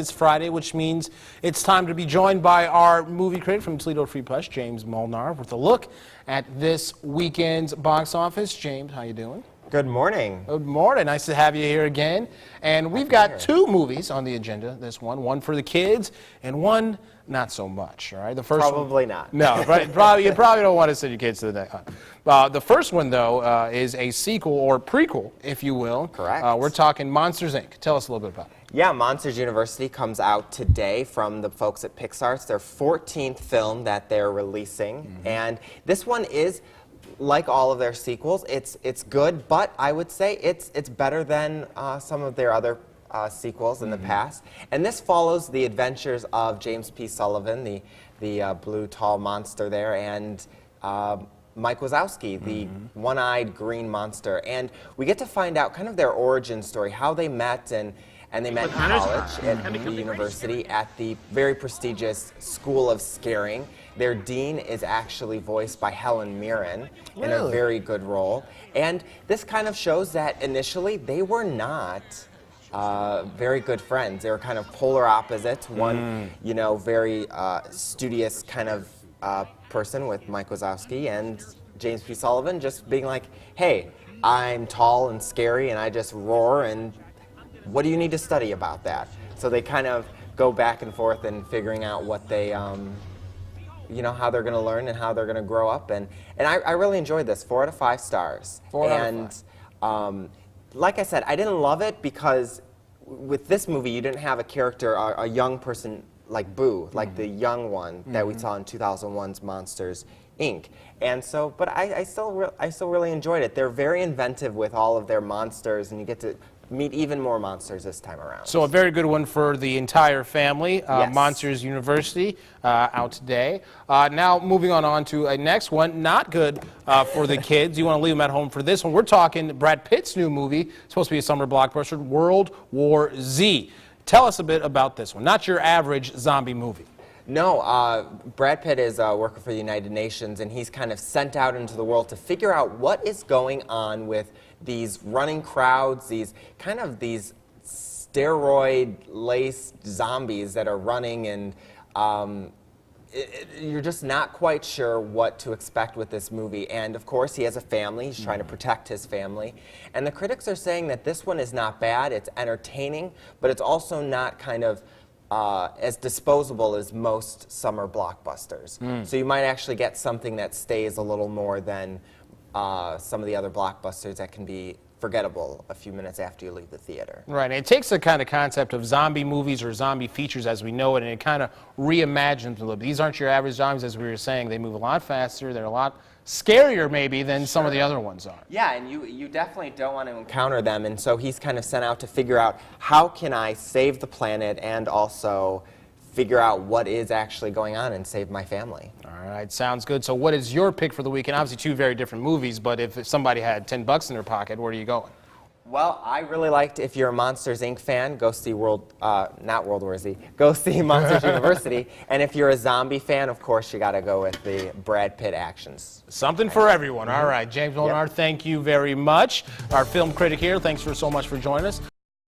It's Friday, which means it's time to be joined by our movie critic from Toledo Free Press, James Molnar, with a look at this weekend's box office. James, how you doing? Good morning. Good morning. Nice to have you here again. And we've got two movies on the agenda this one for the kids and one not so much, all right? The first Probably not. No, you probably don't want to send your kids to the next one. The first one, though, is a sequel or prequel, if you will. Correct. We're talking Monsters, Inc. Tell us a little bit about it. Yeah, Monsters University comes out today from the folks at Pixar. It's their 14th film that they're releasing. And this one is, like all of their sequels, it's good, but I would say it's better than some of their other sequels in the past. And this follows the adventures of James P. Sullivan, the blue tall monster there, and Mike Wazowski, the one-eyed green monster. And we get to find out kind of their origin story, how they met, and they met in college at the university at the very prestigious School of Scaring. Their dean is actually voiced by Helen Mirren in a very good role. And this kind of shows that initially they were not very good friends. They were kind of polar opposites. One, you know, very studious kind of person with Mike Wazowski, and James P. Sullivan just being like, hey, I'm tall and scary and I just roar, and what do you need to study about that? So they kind of go back and forth and figuring out what they, you know, how they're going to learn and how they're going to grow up. And I really enjoyed this. 4 out of 5 stars. 4 out of 5. Like I said, I didn't love it because with this movie you didn't have a character, a young person like Boo, like the young one that we saw in 2001's Monsters, Inc. And so, but I still really enjoyed it. They're very inventive with all of their monsters, and you get to meet even more monsters this time around. So a very good one for the entire family. Yes. Monsters University, out today. Now moving on to a next one, not good for the kids. You want to leave them at home for this one. We're talking Brad Pitt's new movie, supposed to be a summer blockbuster, World War Z. Tell us a bit about this one. Not your average zombie movie. No, Brad Pitt is working for the United Nations, and he's kind of sent out into the world to figure out what is going on with these running crowds, these steroid-laced zombies that are running, and you're just not quite sure what to expect with this movie. And of course, he has a family. He's trying to protect his family. And the critics are saying that this one is not bad. It's entertaining, but it's also not kind of as disposable as most summer blockbusters. So you might actually get something that stays a little more than some of the other blockbusters that can be forgettable a few minutes after you leave the theater. Right, and it takes the kind of concept of zombie movies or zombie features as we know it, and it kind of reimagines them a little bit. These aren't your average zombies, as we were saying. They move a lot faster. They're a lot scarier, maybe, than some of the other ones are. Yeah, and you definitely don't want to encounter them, and so he's kind of sent out to figure out, how can I save the planet and also figure out what is actually going on and save my family. All right, sounds good. So what is your pick for the weekend? Obviously two very different movies, but if somebody had $10 in their pocket, where are you going? Well, I really liked, if you're a Monsters, Inc. fan, go see not World War Z, go see Monsters University. And if you're a zombie fan, of course, you got to go with the Brad Pitt actions. Something for everyone. All right, James Molnar, thank you very much. Our film critic here, thanks so much for joining us.